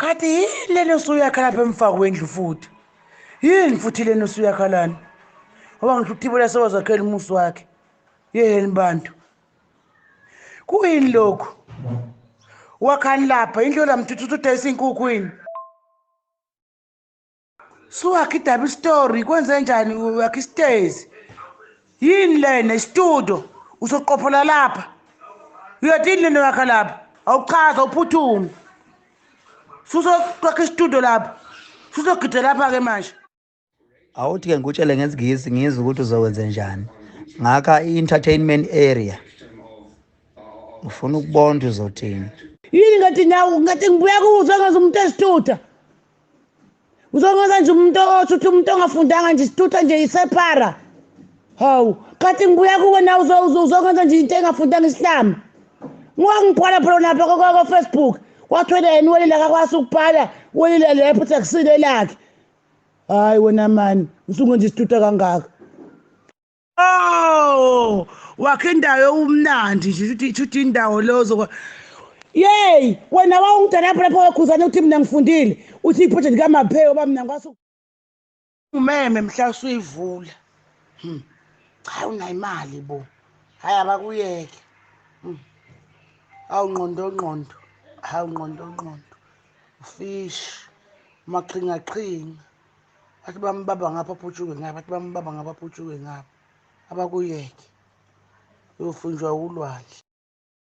Kanti yini lena usuyakhala lapha emfako wendlu futhi? Yini futhi lena usuyakhalana? Ngoba ngisho uThibela sewazakhela umusi wakhe. Yeni bantu. Kuyini lokho? Wakhani lapha indlela mthuthu udayisa inkukhu yini? Suwakha idaba story kwenze njani wakha istairs? Yini lena istudio usoqophola lapha? Uyathini lena wakha lapha? Awuchaza uphuthume. Susoqakha istudio lapha. Susogida lapha ke manje. Awuthi ke ngikutshele ngesigisi ngizwe ukuthi uzokwenza njani. Ngakha i-entertainment area. Ufuna ukubona uzothini. Yini ngathi ngibuya kuzwe ngaze umuntu esitutha. Uzongaza nje umuntu othi umuntu ongafundanga nje isitutha nje isepara. Hawu, kanti ngibuya kuwe na uzongaza nje into engafundanga isihlami. Ngiyangibhala phela lapha kwa Facebook. Wathwele yena uWelile akakwasi ukubhala, uWelile lepho sekusile lakhe. Hayi wena mani, usunge nje isitutha kangaka. Oh, wakhe indawo umnandi nje uthi indawo lozo. Yey, wena wawungidala lapha ekhuzani uthi mina ngifundile. Uthi iproject kaMapheyo bamna ngwasu. Umeme mhla usuyivula. Hayi unayo imali bo. Hayi abakuyeke. Awungqondo. Hayi ungqondo. Ufish. Maqhinga. Athi bambaba ngapha phutshuke ngapha, athi bambaba ngapha phutshuke ngapha. Abakuyeke. Uyofunjwa ulwazi.